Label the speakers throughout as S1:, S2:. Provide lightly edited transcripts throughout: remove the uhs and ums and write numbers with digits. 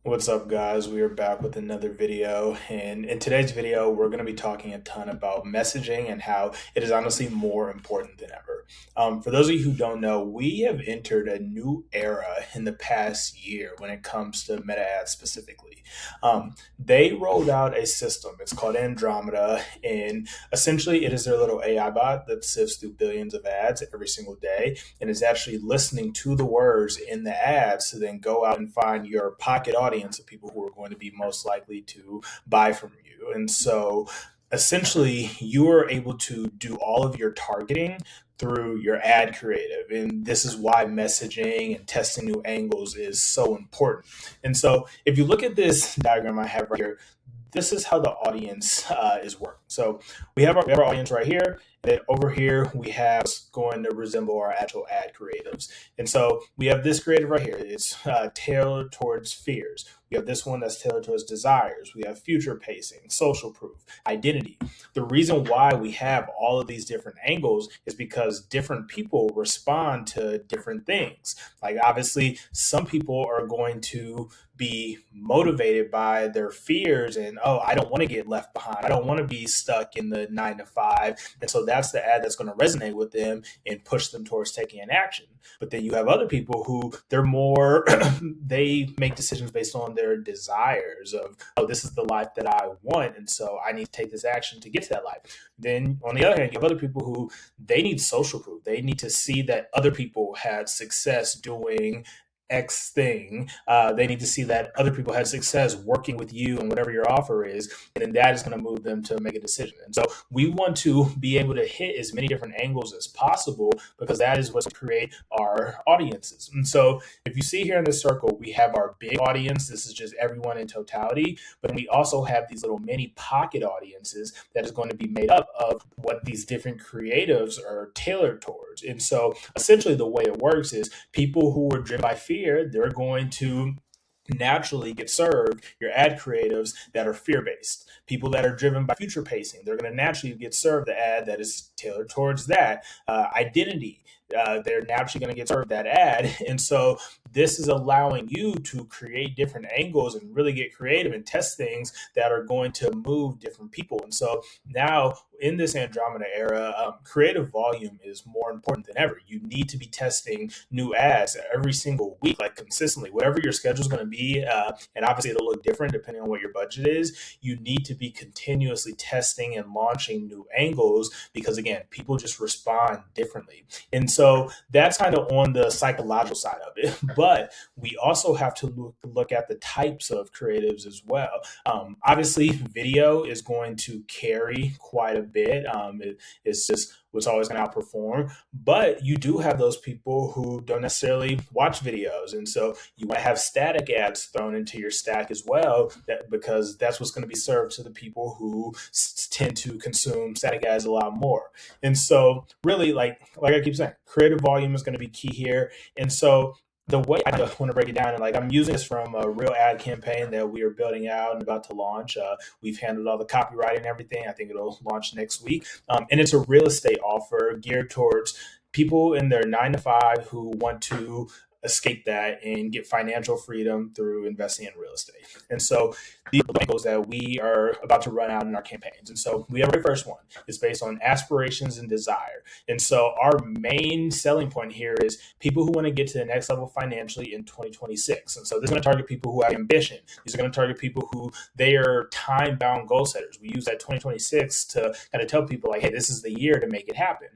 S1: What's up, guys? We are back with another video. And in today's video, we're going to be talking a ton about messaging and how it is honestly more important than ever. For those of you who don't know, we have entered a new era in the past year when it comes to meta ads specifically. They rolled out a system, it's called Andromeda, and essentially it is their little AI bot that sifts through billions of ads every single day and is actually listening to the words in the ads to then go out and find your pocket audience of people who are going to be most likely to buy from you. And so essentially, you are able to do all of your targeting through your ad creative. And this is why messaging and testing new angles is so important. And so if you look at this diagram I have right here, this is how the audience is working. So we have our audience right here. And then over here, we have what's going to resemble our actual ad creatives. And so we have this creative right here. It's tailored towards fears. We have this one that's tailored towards desires. We have future pacing, social proof, identity. The reason why we have all of these different angles is because different people respond to different things. Like, obviously, some people are going to be motivated by their fears and, oh, I don't want to get left behind. I don't want to be stuck in the 9 to 5. And so that's the ad that's going to resonate with them and push them towards taking an action. But then you have other people who they're more, they make decisions based on their desires of, oh, this is the life that I want. And so I need to take this action to get to that life. Then on the other hand, you have other people who they need social proof. They need to see that other people had success doing X thing. They need to see that other people had success working with you and whatever your offer is, and then that is going to move them to make a decision. And so we want to be able to hit as many different angles as possible because that is what's create our audiences. And so if you see here in this circle, we have our big audience. This is just everyone in totality, but we also have these little mini pocket audiences that is going to be made up of what these different creatives are tailored towards. And so essentially the way it works is people who are driven by fear, they're going to naturally get served your ad creatives that are fear based. People that are driven by future pacing, they're going to naturally get served the ad that is tailored towards that. Identity, they're naturally going to get served that ad. And so this is allowing you to create different angles and really get creative and test things that are going to move different people. And so now in this Andromeda era, creative volume is more important than ever. You need to be testing new ads every single week, like consistently, whatever your schedule is going to be. And obviously, it'll look different depending on what your budget is. You need to be continuously testing and launching new angles because, again, people just respond differently. And so that's kind of on the psychological side of it. But we also have to look at the types of creatives as well. Obviously, video is going to carry quite a bit. It's just what's always going to outperform. But you do have those people who don't necessarily watch videos. And so you want to have static ads thrown into your stack as well, because that's what's going to be served to the people who tend to consume static ads a lot more. And so really, like I keep saying, creative volume is going to be key here. And so the way I want to break it down, and like I'm using this from a real ad campaign that we are building out and about to launch. We've handled all the copyright and everything. I think it'll launch next week. And it's a real estate offer geared towards people in their 9 to 5 who want to escape that and get financial freedom through investing in real estate. And so these are the angles that we are about to run out in our campaigns. And so we have our first one. It's based on aspirations and desire. And so our main selling point here is people who want to get to the next level financially in 2026. And so this is going to target people who have ambition. These are going to target people who they are time-bound goal setters. We use that 2026 to kind of tell people like, hey, this is the year to make it happen.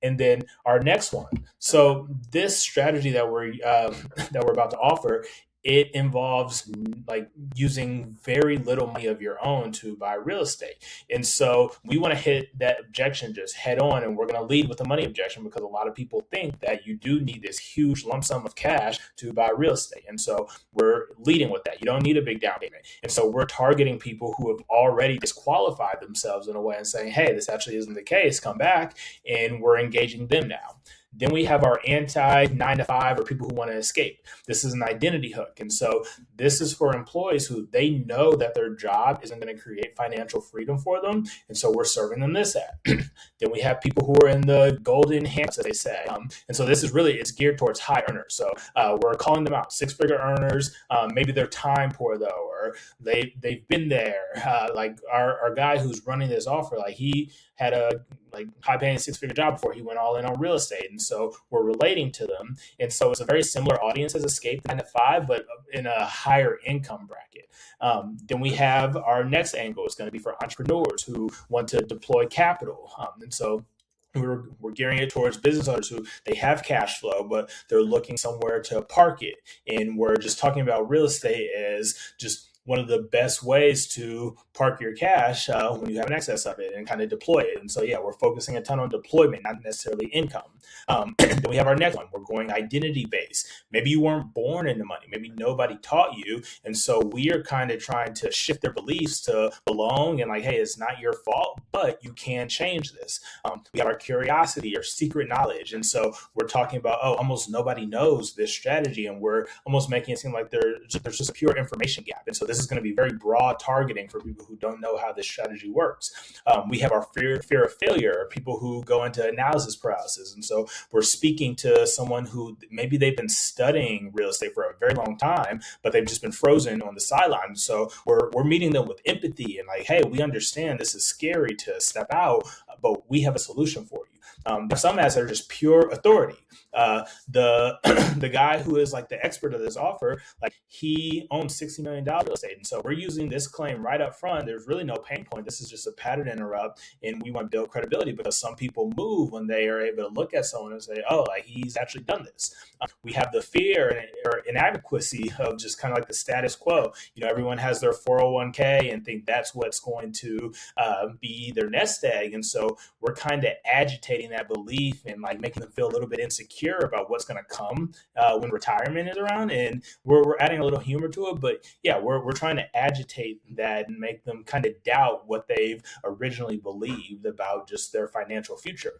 S1: And then our next one. So this strategy that we're about to offer, it involves like using very little money of your own to buy real estate. And so we want to hit that objection just head on. And we're going to lead with the money objection because a lot of people think that you do need this huge lump sum of cash to buy real estate. And so we're leading with that. You don't need a big down payment. And so we're targeting people who have already disqualified themselves in a way and saying, hey, this actually isn't the case. Come back. And we're engaging them now. Then we have our anti 9 to 5 or people who want to escape. This is an identity hook. And so this is for employees who they know that their job isn't going to create financial freedom for them. And so we're serving them this ad. Then we have people who are in the golden handcuffs, as they say. And so this is really, it's geared towards high earners. So we're calling them out, 6-figure earners. Maybe they're time poor though, or they've been there. Like our guy who's running this offer, like he had a high paying 6-figure job before he went all in on real estate. And so we're relating to them. And so it's a very similar audience as Escape 9 to 5, but in a higher income bracket. Then we have our next angle is going to be for entrepreneurs who want to deploy capital. And so we're gearing it towards business owners who they have cash flow, but they're looking somewhere to park it. And we're just talking about real estate as just one of the best ways to park your cash when you have an excess of it and kind of deploy it. And so, yeah, we're focusing a ton on deployment, not necessarily income. Then we have our next one. We're going identity based. Maybe you weren't born into money. Maybe nobody taught you. And so we are kind of trying to shift their beliefs to belong and like, hey, it's not your fault, but you can change this. We have our curiosity or secret knowledge. And so we're talking about, almost nobody knows this strategy. And we're almost making it seem like there's just a pure information gap. And so this is going to be very broad targeting for people who don't know how this strategy works. We have our fear of failure, people who go into analysis paralysis. And so we're speaking to someone who maybe they've been studying real estate for a very long time, but they've just been frozen on the sidelines. So we're meeting them with empathy and like, hey, we understand this is scary to step out, but we have a solution for you. Some ads are just pure authority. The guy who is like the expert of this offer, like he owns $60 million real estate. And so we're using this claim right up front. There's really no pain point. This is just a pattern interrupt. And we want to build credibility because some people move when they are able to look at someone and say, like he's actually done this. We have the fear or inadequacy of just kind of like the status quo. Everyone has their 401k and think that's what's going to be their nest egg. And so we're kind of agitating that belief and like making them feel a little bit insecure about what's going to come when retirement is around. And we're adding a little humor to it, but yeah, we're trying to agitate that and make them kind of doubt what they've originally believed about just their financial future.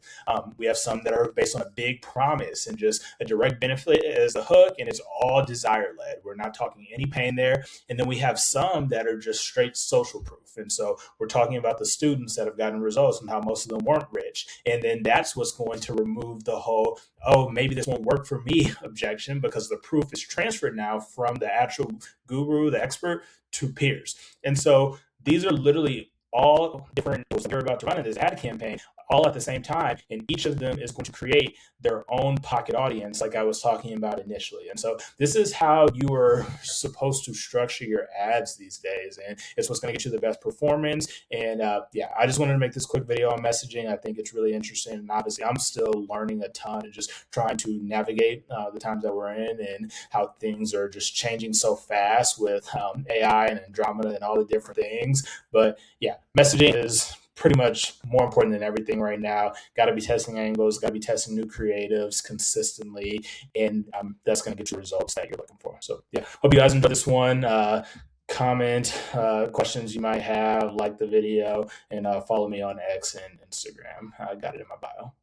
S1: We have some that are based on a big promise and just a direct benefit as the hook, and it's all desire led. We're not talking any pain there. And then we have some that are just straight social proof. And so we're talking about the students that have gotten results and how most of them weren't rich. And then that's what's going to remove the whole, maybe this won't work for me objection, because the proof is transferred now from the actual guru, the expert, to peers. And so these are literally all different tools that you're about to run in this ad campaign all at the same time. And each of them is going to create their own pocket audience, like I was talking about initially. And so this is how you are supposed to structure your ads these days. And it's what's going to get you the best performance. And I just wanted to make this quick video on messaging. I think it's really interesting. And obviously, I'm still learning a ton and just trying to navigate the times that we're in and how things are just changing so fast with AI and Andromeda and all the different things. But yeah, messaging is pretty much more important than everything right now. Got to be testing angles, got to be testing new creatives consistently, and that's going to get you results that you're looking for. So yeah, hope you guys enjoyed this one. Comment questions you might have, like the video, and follow me on X and Instagram. I got it in my bio.